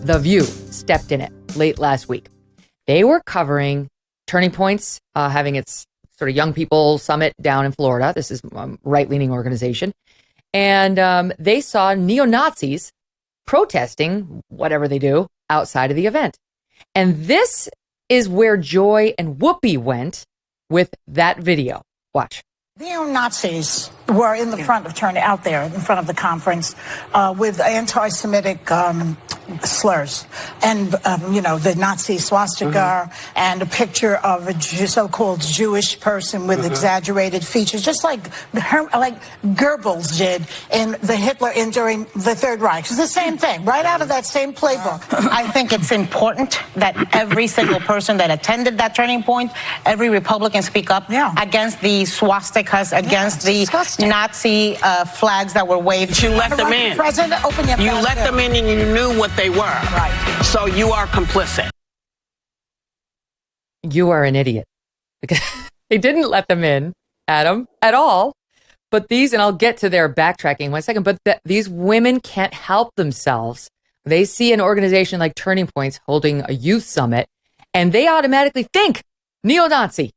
The View stepped in it late last week. They were covering Turning Point's having its sort of young people summit down in Florida. This is a right-leaning organization. And they saw neo-Nazis protesting whatever they do outside of the event. And this is where Joy and Whoopi went with that video. Watch. Neo-Nazis were in the front of out there in front of the conference with anti-Semitic slurs and, the Nazi swastika and a picture of a so-called Jewish person with exaggerated features, just like Goebbels did in the Hitler during the Third Reich. It's the same thing, right out of that same playbook. I think it's important that every single person that attended that Turning Point, every Republican speak up against the swastikas, against the Nazi flags that were waved. You let them in. President, open your You let them in and you knew what they were. Right. So you are complicit. You are an idiot. Because they didn't let them in, Adam, at all. But these, and I'll get to their backtracking in 1 second, but these women can't help themselves. They see an organization like Turning Points holding a youth summit, and they automatically think neo-Nazi.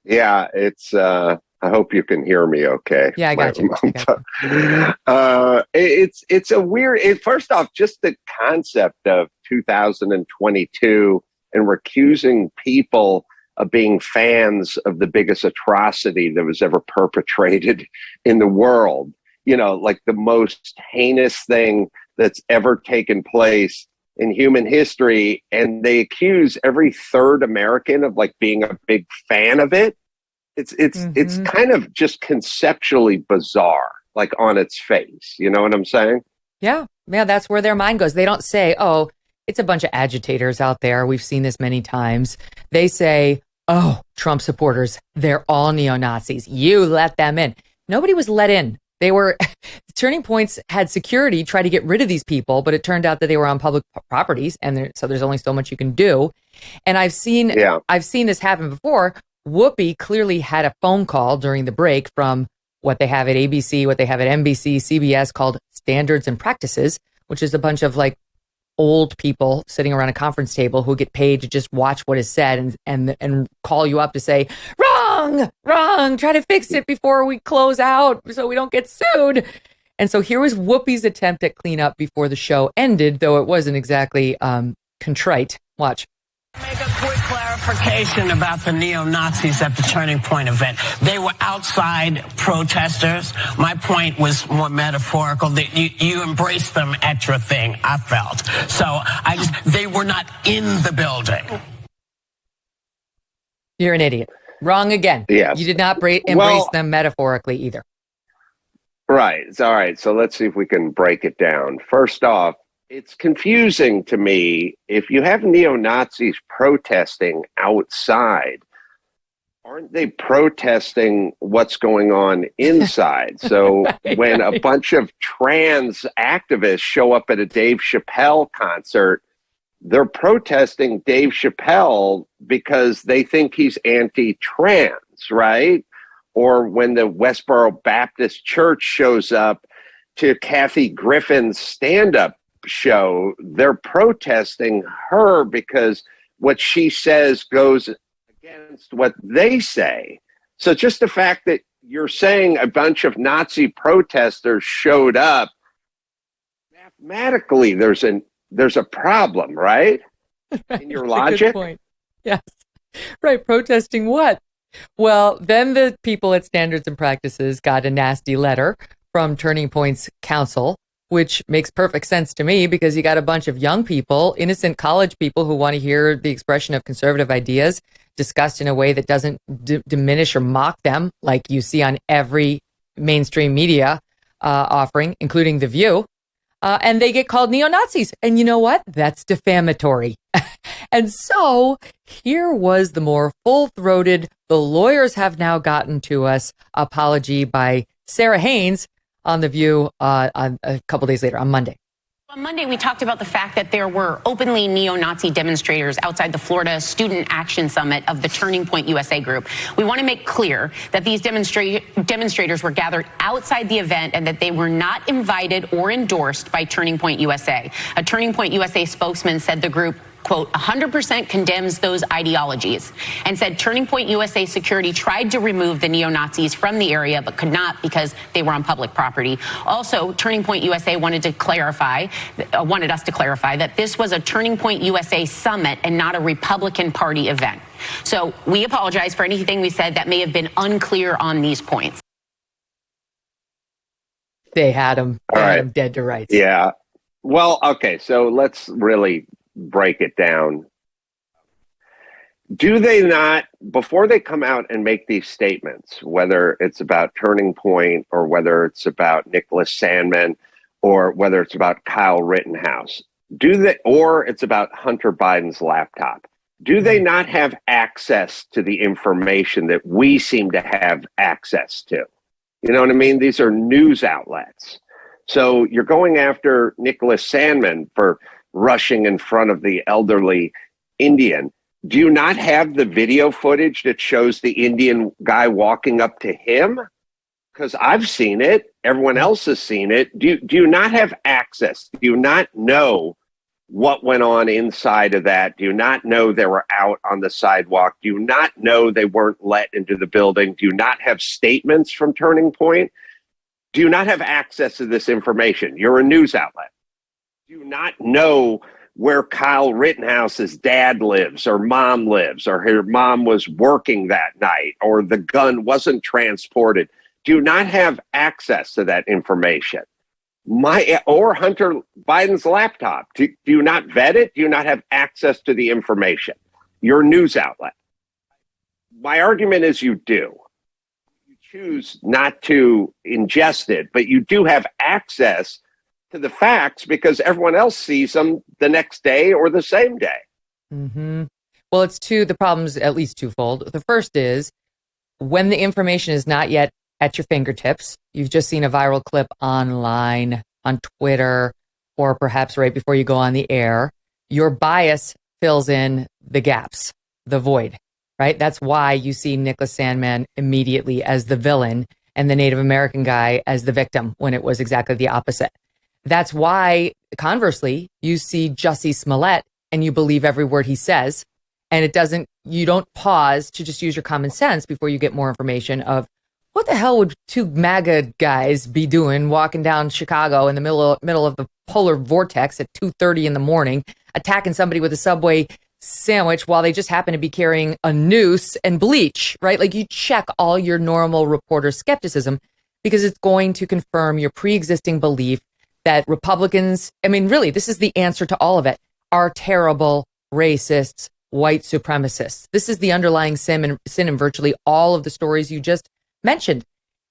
Yeah, it's, I hope you can hear me okay. Yeah, I got you. It's a weird, first off, just the concept of 2022 and recusing people of being fans of the biggest atrocity that was ever perpetrated in the world. Like the most heinous thing that's ever taken place in human history. And they accuse every third American of being a big fan of it. It's kind of just conceptually bizarre, on its face. You know what I'm saying? Yeah, that's where their mind goes. They don't say, oh, it's a bunch of agitators out there. We've seen this many times. They say, oh, Trump supporters, they're all neo-Nazis. You let them in. Nobody was let in. They were, Turning Points had security try to get rid of these people, but it turned out that they were on public properties, and so there's only so much you can do. And I've seen this happen before. Whoopi clearly had a phone call during the break from what they have at ABC, what they have at NBC, CBS, called Standards and Practices, which is a bunch of old people sitting around a conference table who get paid to just watch what is said and call you up to say, wrong, try to fix it before we close out so we don't get sued. And so here was Whoopi's attempt at cleanup before the show ended, though it wasn't exactly contrite. Watch. Make a quick clarification about the neo-Nazis at the Turning Point event. They were outside protesters. My point was more metaphorical. That you embraced them at your thing, I felt. So they were not in the building. You're an idiot. Wrong again. Yes. You did not embrace them metaphorically either. Right. All right. So let's see if we can break it down. First off, it's confusing to me. If you have neo-Nazis protesting outside, aren't they protesting what's going on inside? So when a bunch of trans activists show up at a Dave Chappelle concert, they're protesting Dave Chappelle because they think he's anti-trans, right? Or when the Westboro Baptist Church shows up to Kathy Griffin's stand-up show, they're protesting her because what she says goes against what they say. So just the fact that you're saying a bunch of Nazi protesters showed up, mathematically there's a problem, right? In your logic? Good point. Yes. Right. Protesting what? Well, then the people at Standards and Practices got a nasty letter from Turning Point's counsel, which makes perfect sense to me because you got a bunch of young people, innocent college people who want to hear the expression of conservative ideas discussed in a way that doesn't diminish or mock them like you see on every mainstream media offering, including The View. And they get called neo-Nazis. And you know what? That's defamatory. And so here was the more full-throated, the lawyers have now gotten to us apology by Sarah Haynes on The View a couple days later, on Monday. On Monday, we talked about the fact that there were openly neo-Nazi demonstrators outside the Florida Student Action Summit of the Turning Point USA group. We want to make clear that these demonstrators were gathered outside the event and that they were not invited or endorsed by Turning Point USA. A Turning Point USA spokesman said the group, quote, 100% condemns those ideologies, and said Turning Point USA security tried to remove the neo-Nazis from the area but could not because they were on public property. Also, Turning Point USA wanted us to clarify that this was a Turning Point USA summit and not a Republican Party event. So we apologize for anything we said that may have been unclear on these points. They had him dead to rights. Yeah. Well, okay, so let's really break it down. Do they not, before they come out and make these statements, whether it's about Turning Point or whether it's about Nicholas Sandmann or whether it's about Kyle Rittenhouse, or it's about Hunter Biden's laptop, do they not have access to the information that we seem to have access to? You know what I mean? These are news outlets. So you're going after Nicholas Sandmann for rushing in front of the elderly Indian. Do you not have the video footage that shows the Indian guy walking up to him? Because I've seen it. Everyone else has seen it. Do you not have access? Do you not know what went on inside of that? Do you not know they were out on the sidewalk? Do you not know they weren't let into the building? Do you not have statements from Turning Point? Do you not have access to this information? You're a news outlet. Do you not know where Kyle Rittenhouse's dad lives or mom lives, or her mom was working that night, or the gun wasn't transported? Do you not have access to that information? Or Hunter Biden's laptop? Do you not vet it? Do you not have access to the information? You're a news outlet. My argument is you do. You choose not to ingest it, but you do have access to the facts because everyone else sees them the next day or the same day. Mm-hmm. Well, the problem's at least twofold. The first is when the information is not yet at your fingertips, you've just seen a viral clip online, on Twitter, or perhaps right before you go on the air, your bias fills in the gaps, the void, right? That's why you see Nicholas Sandmann immediately as the villain and the Native American guy as the victim when it was exactly the opposite. That's why, conversely, you see Jussie Smollett and you believe every word he says. And you don't pause to just use your common sense before you get more information of what the hell would two MAGA guys be doing walking down Chicago in the middle of the polar vortex at 2:30 in the morning, attacking somebody with a Subway sandwich while they just happen to be carrying a noose and bleach, right? Like you check all your normal reporter skepticism because it's going to confirm your pre-existing belief that Republicans, I mean, really, this is the answer to all of it, are terrible, racists, white supremacists. This is the underlying sin in virtually all of the stories you just mentioned.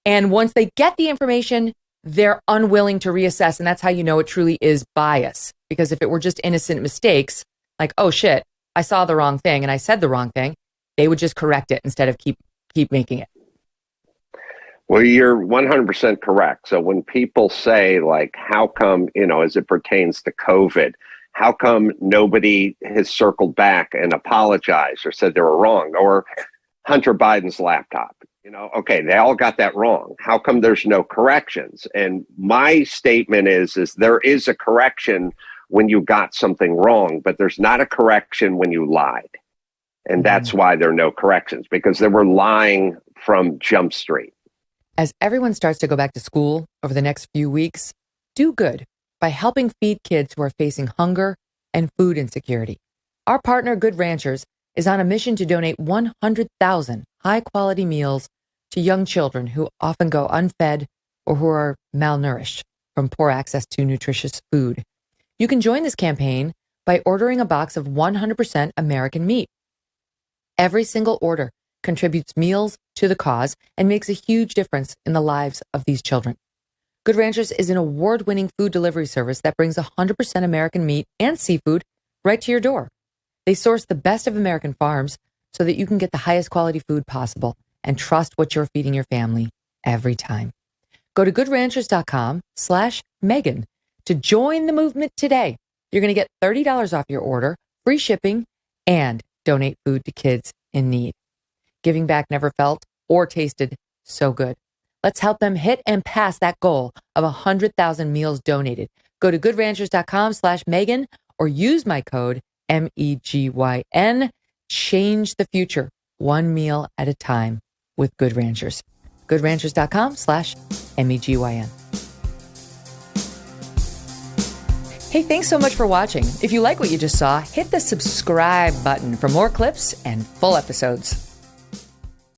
And once they get the information, they're unwilling to reassess. And that's how you know it truly is bias. Because if it were just innocent mistakes, like, oh shit, I saw the wrong thing and I said the wrong thing, they would just correct it instead of keep making it. Well, you're 100% correct. So when people say, like, how come, as it pertains to COVID, how come nobody has circled back and apologized or said they were wrong? Or Hunter Biden's laptop, okay, they all got that wrong. How come there's no corrections? And my statement is there is a correction when you got something wrong, but there's not a correction when you lied. And that's why there are no corrections, because they were lying from Jump Street. As everyone starts to go back to school over the next few weeks, do good by helping feed kids who are facing hunger and food insecurity. Our partner, Good Ranchers, is on a mission to donate 100,000 high-quality meals to young children who often go unfed or who are malnourished from poor access to nutritious food. You can join this campaign by ordering a box of 100% American meat. Every single order contributes meals to the cause and makes a huge difference in the lives of these children. Good Ranchers is an award-winning food delivery service that brings 100% American meat and seafood right to your door. They source the best of American farms so that you can get the highest quality food possible and trust what you're feeding your family every time. Go to goodranchers.com/Megyn to join the movement today. You're going to get $30 off your order, free shipping, and donate food to kids in need. Giving back never felt or tasted so good. Let's help them hit and pass that goal of 100,000 meals donated. Go to goodranchers.com/Megyn or use my code MEGYN. Change the future one meal at a time with Good Ranchers. goodranchers.com/MEGYN. Hey, thanks so much for watching. If you like what you just saw, hit the subscribe button for more clips and full episodes.